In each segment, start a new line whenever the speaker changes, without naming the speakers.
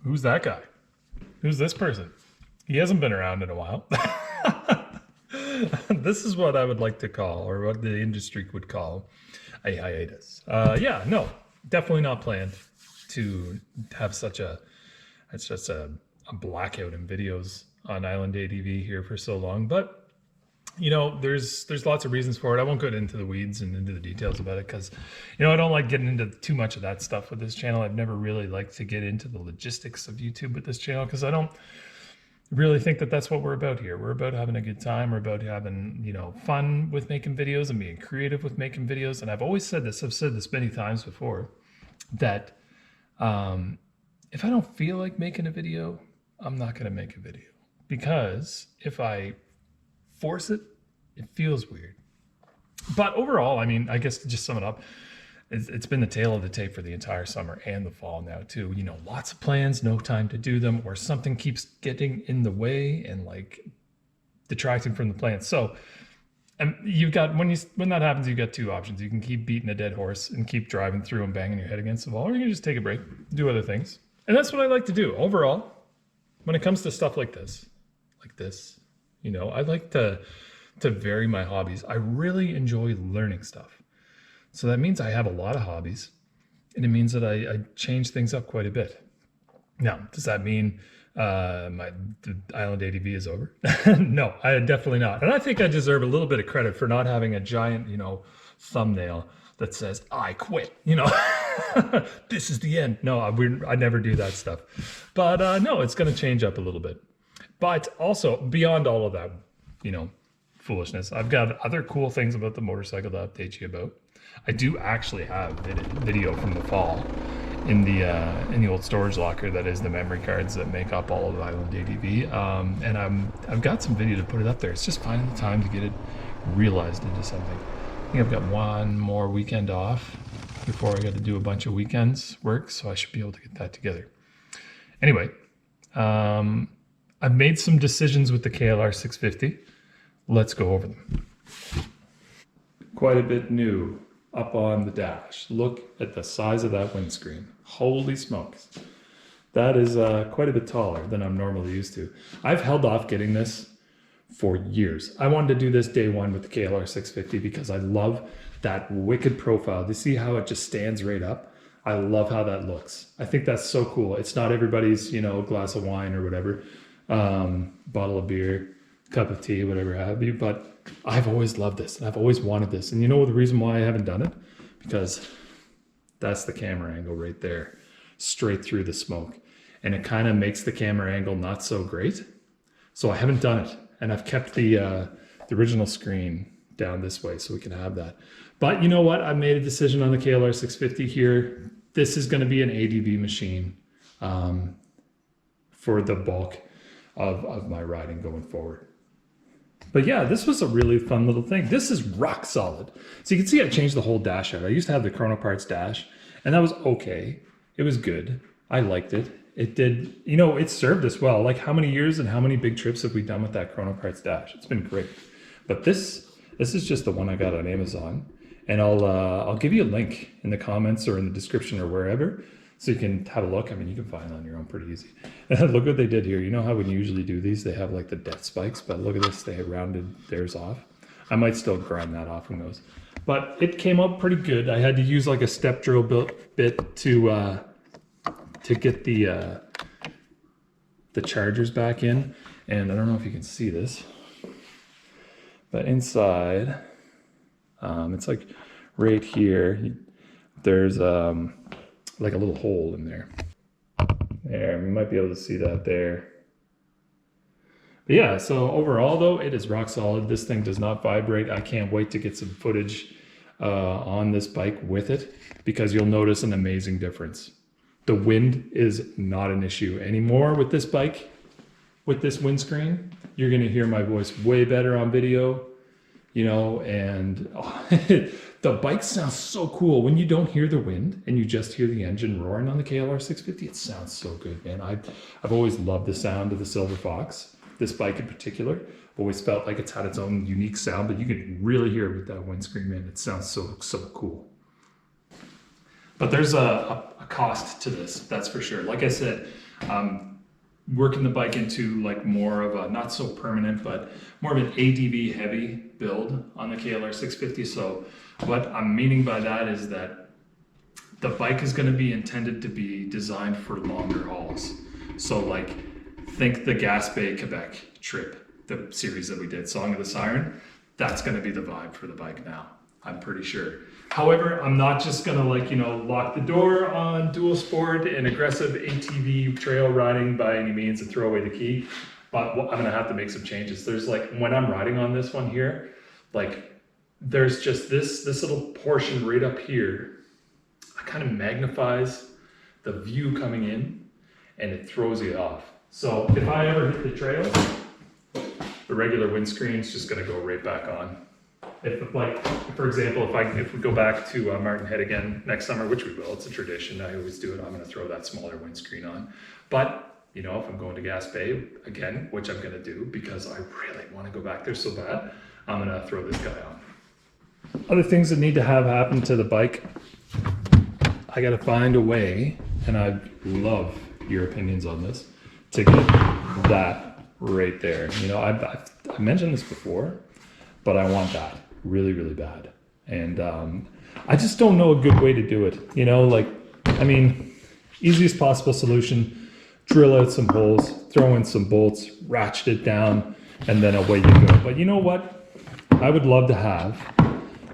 Who's that guy? Who's this person? He hasn't been around in a while. This is what I would like to call, or what the industry would call, a hiatus. Yeah, no, definitely not planned to have such a, it's just a blackout in videos on Island ADV here for so long. But you know, there's lots of reasons for it. I won't go into the weeds and into the details about it because, you know, I don't like getting into too much of that stuff with this channel. I've never really liked to get into the logistics of YouTube with this channel because I don't really think that that's what we're about here. We're about having a good time. We're about having, you know, fun with making videos and being creative with making videos. And I've always said this, I've said this many times before, that if I don't feel like making a video, I'm not going to make a video. Because if I force it, it feels weird. But overall, I mean, I guess to just sum it up, it's been the tail of the tape for the entire summer and the fall now too. You know, lots of plans, no time to do them, or something keeps getting in the way and like detracting from the plans. So, and you've got, when that happens, you've got two options. You can keep beating a dead horse and keep driving through and banging your head against the wall, or you can just take a break, do other things. And that's what I like to do. Overall, when it comes to stuff like this, you know, I like to vary my hobbies. I really enjoy learning stuff. So that means I have a lot of hobbies, and it means that I change things up quite a bit. Now, does that mean the Island ADV is over? No, I definitely not. And I think I deserve a little bit of credit for not having a giant, you know, thumbnail that says, I quit, you know, this is the end. No, I never do that stuff. But no, it's going to change up a little bit. But also, beyond all of that, you know, foolishness, I've got other cool things about the motorcycle to update you about. I do actually have video from the fall in the old storage locker that is the memory cards that make up all of Island ADV, and I've got some video to put it up there. It's just finding the time to get it realized into something. I think I've got one more weekend off before I got to do a bunch of weekends work, so I should be able to get that together. Anyway, I've made some decisions with the KLR 650. Let's go over them. Quite a bit new up on the dash. Look at the size of that windscreen. Holy smokes. That is quite a bit taller than I'm normally used to. I've held off getting this for years. I wanted to do this day one with the KLR 650 because I love that wicked profile. Do you see how it just stands right up? I love how that looks. I think that's so cool. It's not everybody's, you know, glass of wine or whatever, bottle of beer, cup of tea, whatever have you, but I've always loved this and I've always wanted this. And you know the reason why I haven't done it? Because that's the camera angle right there, straight through the smoke. And it kind of makes the camera angle not so great. So I haven't done it. And I've kept the original screen down this way so we can have that. But you know what? I made a decision on the KLR 650 here. This is going to be an ADV machine for the bulk of my riding going forward. But yeah, this was a really fun little thing. This is rock solid. So you can see I changed the whole dash out. I used to have the Chrono Parts dash, and that was okay. It was good. I liked it. It did, you know, it served us well. Like how many years and how many big trips have we done with that Chrono Parts dash? It's been great. But this is just the one I got on Amazon, and I'll give you a link in the comments or in the description or wherever, so you can have a look. I mean, you can find it on your own pretty easy. And look what they did here. You know how when you usually do these, they have like the death spikes, but look at this, they have rounded theirs off. I might still grind that off who knows. But it came out pretty good. I had to use like a step drill bit to get the chargers back in. And I don't know if you can see this, but inside, it's like right here, there's like a little hole in there. There, we might be able to see that there. But yeah, so overall though, it is rock solid. This thing does not vibrate. I can't wait to get some footage on this bike with it, because you'll notice an amazing difference. The wind is not an issue anymore with this bike. With this windscreen, you're gonna hear my voice way better on video, you know, and the bike sounds so cool when you don't hear the wind and you just hear the engine roaring on the KLR 650. It sounds so good, man. I've always loved the sound of the Silver Fox. This bike in particular, I've always felt like it's had its own unique sound, but you can really hear it with that windscreen, man. It sounds so cool. But there's a cost to this, that's for sure. Like I said, Working the bike into like more of a, not so permanent, but more of an ADV heavy build on the KLR 650. So what I'm meaning by that is that the bike is going to be intended to be designed for longer hauls. So like think the Gaspé Quebec trip, the series that we did, Song of the Siren, that's going to be the vibe for the bike now, I'm pretty sure. However, I'm not just gonna like, you know, lock the door on dual sport and aggressive ATV trail riding by any means and throw away the key, but I'm gonna have to make some changes. There's like, when I'm riding on this one here, like there's just this little portion right up here, it kind of magnifies the view coming in and it throws you off. So if I ever hit the trail, the regular windscreen is just gonna go right back on. If like, for example, if we go back to Martin Head again next summer, which we will, it's a tradition, I always do it, I'm gonna throw that smaller windscreen on. But, you know, if I'm going to Gaspé again, which I'm gonna do because I really wanna go back there so bad, I'm gonna throw this guy on. Other things that need to have happen to the bike, I gotta find a way, and I love your opinions on this, to get that right there. You know, I've mentioned this before, but I want that really, really bad. And I just don't know a good way to do it. You know, like, I mean, easiest possible solution, drill out some holes, throw in some bolts, ratchet it down, and then away you go. But you know what? I would love to have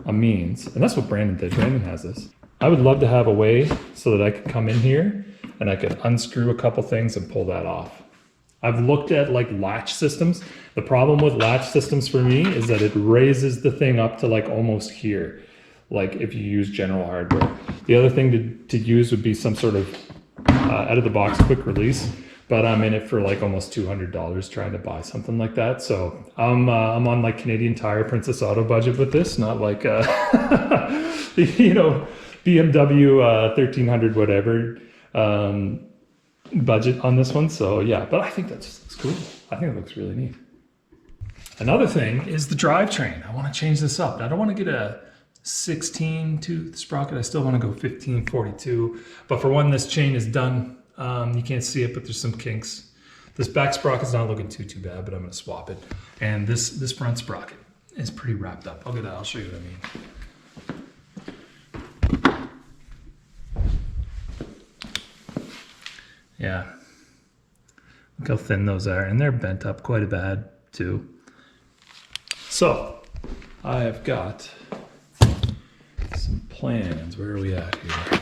a means, and that's what Brandon did. Brandon has this. I would love to have a way so that I could come in here and I could unscrew a couple things and pull that off. I've looked at like latch systems. The problem with latch systems for me is that it raises the thing up to like almost here, like if you use general hardware. The other thing to use would be some sort of out of the box quick release, but I'm in it for like almost $200 trying to buy something like that. So I'm on like Canadian Tire Princess Auto budget with this, not like you know, BMW 1300 whatever budget on this one. So yeah, but I think that just looks cool. I think it looks really neat. Another thing is the drivetrain. I want to change this up. I don't want to get a 16 tooth sprocket. I still want to go 1542. But for when this chain is done, you can't see it, but there's some kinks. This back sprocket's not looking too bad, but I'm going to swap it. And this front sprocket is pretty wrapped up. I'll show you what I mean. Yeah, look how thin those are, and they're bent up quite a bad too. So I have got some plans. Where are we at here?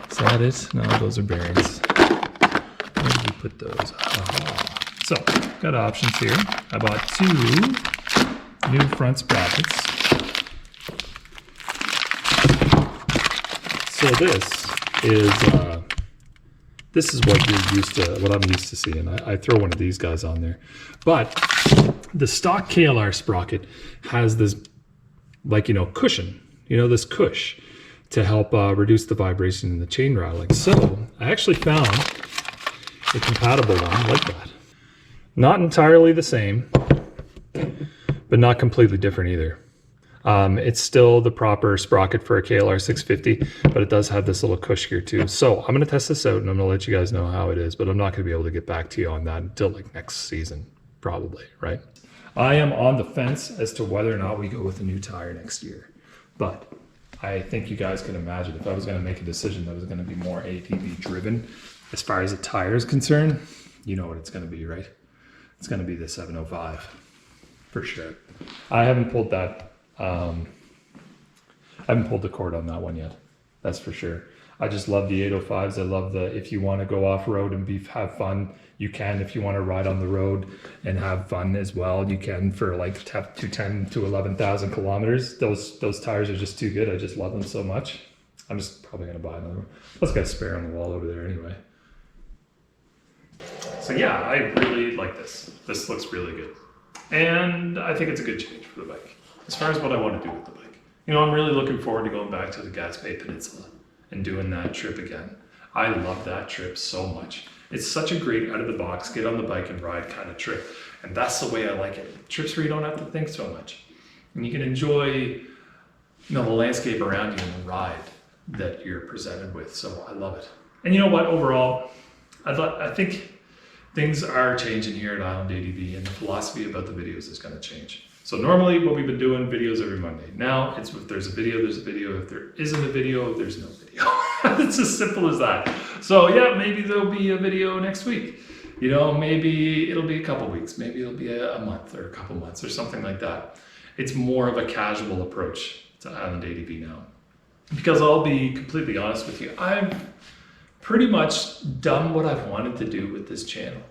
Is that it? No, those are bearings. Where did we put those? So got options here. I bought 2 new front sprockets. So this is what you're used to, what I'm used to seeing. I throw one of these guys on there. But the stock KLR sprocket has this, like, you know, cushion, you know, this cush to help reduce the vibration in the chain rattling. So I actually found a compatible one like that. Not entirely the same, but not completely different either. It's still the proper sprocket for a KLR 650, but it does have this little cush here too. So I'm going to test this out and I'm going to let you guys know how it is, but I'm not going to be able to get back to you on that until like next season, probably, right? I am on the fence as to whether or not we go with a new tire next year, but I think you guys can imagine if I was going to make a decision that was going to be more ATV driven as far as the tire is concerned, you know what it's going to be, right? It's going to be the 705 for sure. I haven't pulled that. I haven't pulled the cord on that one yet. That's for sure. I just love the 805s. I love the, if you want to go off road and have fun, you can. If you want to ride on the road and have fun as well, you can for like 10 to 11,000 kilometers. Those tires are just too good. I just love them so much. I'm just probably going to buy another one. Let's get a spare on the wall over there anyway. So yeah, I really like this. This looks really good. And I think it's a good change for the bike. As far as what I want to do with the bike. You know, I'm really looking forward to going back to the Gaspé Peninsula and doing that trip again. I love that trip so much. It's such a great out of the box, get on the bike and ride kind of trip. And that's the way I like it. Trips where you don't have to think so much. And you can enjoy, you know, the landscape around you and the ride that you're presented with. So I love it. And you know what, overall, I think things are changing here at Island ADV, and the philosophy about the videos is going to change. So normally what we've been doing, videos every Monday. Now it's if there's a video, there's a video. If there isn't a video, there's no video. It's as simple as that. So yeah, maybe there'll be a video next week. You know, maybe it'll be a couple weeks. Maybe it'll be a month or a couple months or something like that. It's more of a casual approach to Island ADV now. Because I'll be completely honest with you, I've pretty much done what I've wanted to do with this channel.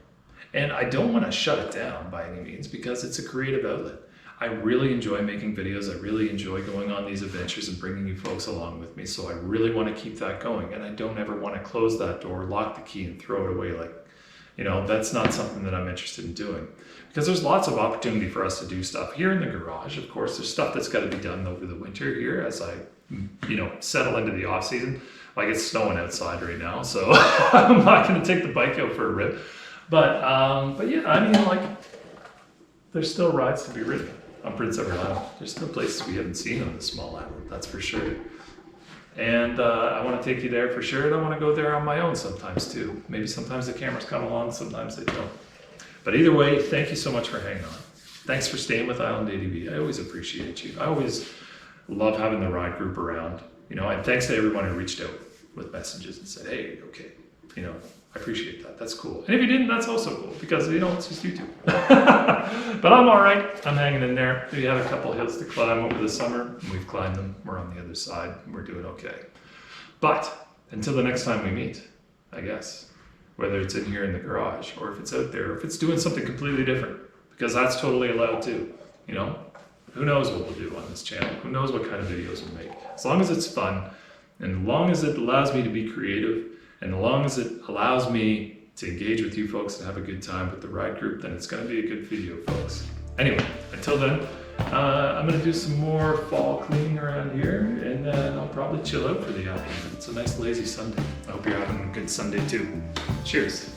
And I don't want to shut it down by any means because it's a creative outlet. I really enjoy making videos. I really enjoy going on these adventures and bringing you folks along with me. So I really want to keep that going. And I don't ever want to close that door, lock the key, and throw it away. Like, you know, that's not something that I'm interested in doing. Because there's lots of opportunity for us to do stuff here in the garage. Of course, there's stuff that's got to be done over the winter here as I, you know, settle into the off season. Like it's snowing outside right now, so I'm not going to take the bike out for a rip. But yeah, I mean, like, there's still rides to be ridden on Prince Edward Island. There's still places we haven't seen on this small island, that's for sure. And I want to take you there for sure, and I want to go there on my own sometimes too. Maybe sometimes the cameras come along, sometimes they don't. But either way, thank you so much for hanging on. Thanks for staying with Island ADV. I always appreciate you. I always love having the ride group around, you know, and thanks to everyone who reached out with messages and said, hey, okay, you know, I appreciate that. That's cool. And if you didn't, that's also cool because, you know, it's just YouTube. But I'm all right. I'm hanging in there. We had a couple hills to climb over the summer, and we've climbed them. We're on the other side, and we're doing okay. But until the next time we meet, I guess, whether it's in here in the garage or if it's out there, or if it's doing something completely different, because that's totally allowed too, you know? Who knows what we'll do on this channel? Who knows what kind of videos we'll make? As long as it's fun, and as long as it allows me to be creative, and as long as it allows me to engage with you folks and have a good time with the ride group, then it's going to be a good video, folks. Anyway, until then, I'm going to do some more fall cleaning around here, and then I'll probably chill out for the afternoon. It's a nice lazy Sunday. I hope you're having a good Sunday too. Cheers.